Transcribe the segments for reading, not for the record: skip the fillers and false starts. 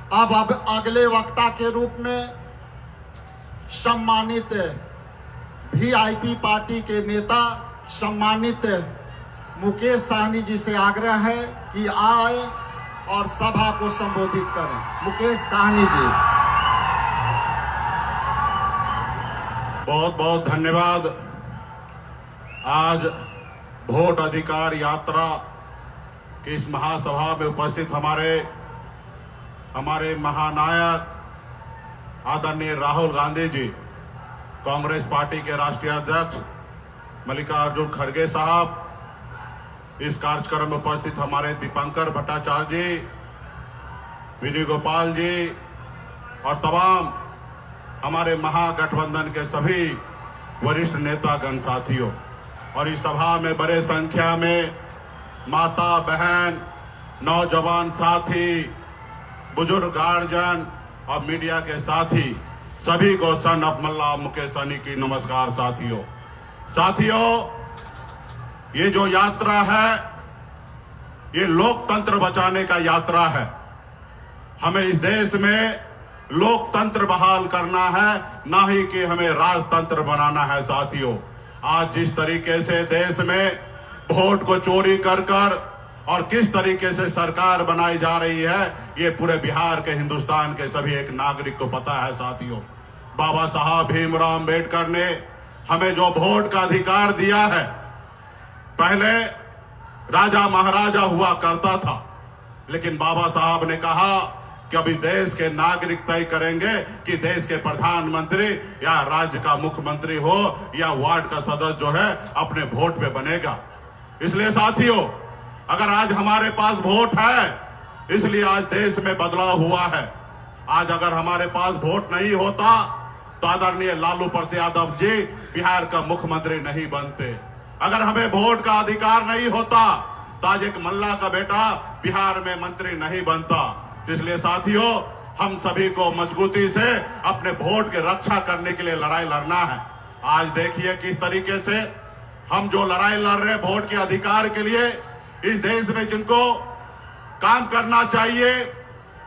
अब अगले वक्ता के रूप में सम्मानित वीआईपी पार्टी के नेता सम्मानित मुकेश साहनी जी से आग्रह है कि आए और सभा को संबोधित करें। मुकेश साहनी जी। बहुत बहुत धन्यवाद। आज वोट अधिकार यात्रा की इस महासभा में उपस्थित हमारे महानायक आदरणीय राहुल गांधी जी, कांग्रेस पार्टी के राष्ट्रीय अध्यक्ष मल्लिकार्जुन खड़गे साहब, इस कार्यक्रम में उपस्थित हमारे दीपंकर भट्टाचार्य जी, विनय गोपाल जी और तमाम हमारे महागठबंधन के सभी वरिष्ठ नेतागण साथियों, और इस सभा में बड़े संख्या में माता बहन, नौजवान साथी, बुजुर्ग गार्जियन और मीडिया के साथी, सभी को सन ऑफ मल्ला मुकेश साहनी की नमस्कार। साथियों, ये जो यात्रा है ये लोकतंत्र बचाने का यात्रा है। हमें इस देश में लोकतंत्र बहाल करना है, ना ही कि हमें राजतंत्र बनाना है। साथियों, आज जिस तरीके से देश में वोट को चोरी कर और किस तरीके से सरकार बनाई जा रही है, ये पूरे बिहार के, हिंदुस्तान के सभी एक नागरिक को पता है। साथियों, बाबा साहब भीमराव अंबेडकर ने हमें जो वोट का अधिकार दिया है, पहले राजा महाराजा हुआ करता था, लेकिन बाबा साहब ने कहा कि अभी देश के नागरिक तय करेंगे कि देश के प्रधानमंत्री या राज्य का मुख्यमंत्री हो या वार्ड का सदस्य जो है अपने वोट पे बनेगा। इसलिए साथियों, अगर आज हमारे पास वोट है, इसलिए आज देश में बदलाव हुआ है। आज अगर हमारे पास वोट नहीं होता तो आदरणीय लालू प्रसाद यादव जी बिहार का मुख्यमंत्री नहीं बनते। अगर हमें वोट का अधिकार नहीं होता तो आज एक मल्ला का बेटा बिहार में मंत्री नहीं बनता। इसलिए साथियों, हम सभी को मजबूती से अपने वोट की रक्षा करने के लिए लड़ाई लड़ना है। आज देखिए किस तरीके से हम जो लड़ाई लड़ रहे हैं वोट के अधिकार के लिए, इस देश में जिनको काम करना चाहिए,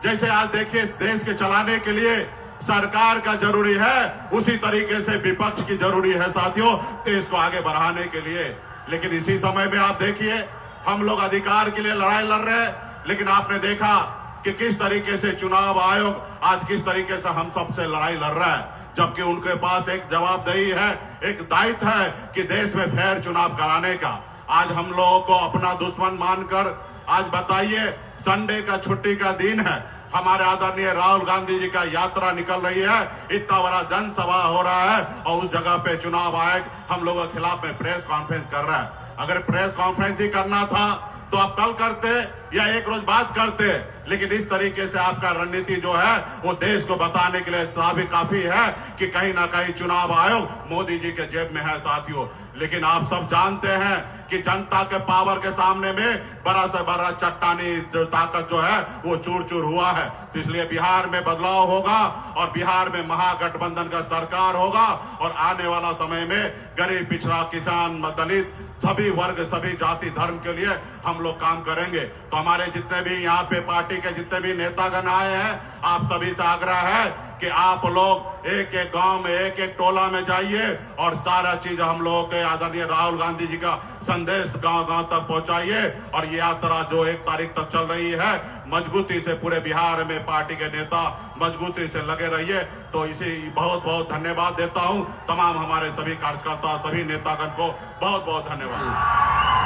जैसे आज देखिए इस देश के चलाने के लिए सरकार का जरूरी है, उसी तरीके से विपक्ष की जरूरी है साथियों, देश को आगे बढ़ाने के लिए। लेकिन इसी समय में आप देखिए हम लोग अधिकार के लिए लड़ाई लड़ रहे हैं, लेकिन आपने देखा कि किस तरीके से चुनाव आयोग आज किस तरीके से हम सबसे लड़ाई लड़ रहा है, जबकि उनके पास एक जवाबदेही है, एक दायित्व है कि देश में फेयर चुनाव कराने का। आज हम लोगों को अपना दुश्मन मानकर, आज बताइए संडे का छुट्टी का दिन है, हमारे आदरणीय राहुल गांधी जी का यात्रा निकल रही है, इतना बड़ा जनसभा हो रहा है और उस जगह पे चुनाव आयोग हम लोगों के खिलाफ में प्रेस कॉन्फ्रेंस कर रहा है। अगर प्रेस कॉन्फ्रेंस ही करना था तो आप कल करते या एक रोज बाद करते, लेकिन इस तरीके से आपका रणनीति जो है वो देश को बताने के लिए काफी है कि कहीं ना कहीं चुनाव आयोग मोदी जी के जेब में है साथियों। लेकिन आप सब जानते हैं कि जनता के पावर के सामने में बड़ा से बड़ा चट्टानी जो ताकत जो है वो चूर चूर हुआ है। तो इसलिए बिहार में बदलाव होगा और बिहार में महागठबंधन का सरकार होगा, और आने वाला समय में गरीब, पिछड़ा, किसान, दलित, सभी वर्ग, सभी जाति धर्म के लिए हम लोग काम करेंगे। तो हमारे जितने भी यहाँ पे पार्टी के जितने भी नेतागण आए हैं, आप सभी से आग्रह है कि आप लोग एक एक गांव में, एक एक टोला में जाइए और सारा चीज हम लोगों के आदरणीय राहुल गांधी जी का संदेश गांव गांव तक पहुंचाइए। और ये यात्रा जो 1 तारीख तक चल रही है, मजबूती से पूरे बिहार में पार्टी के नेता मजबूती से लगे रहिए। तो इसी बहुत बहुत धन्यवाद देता हूं तमाम हमारे सभी कार्यकर्ता, सभी नेतागण को बहुत बहुत धन्यवाद।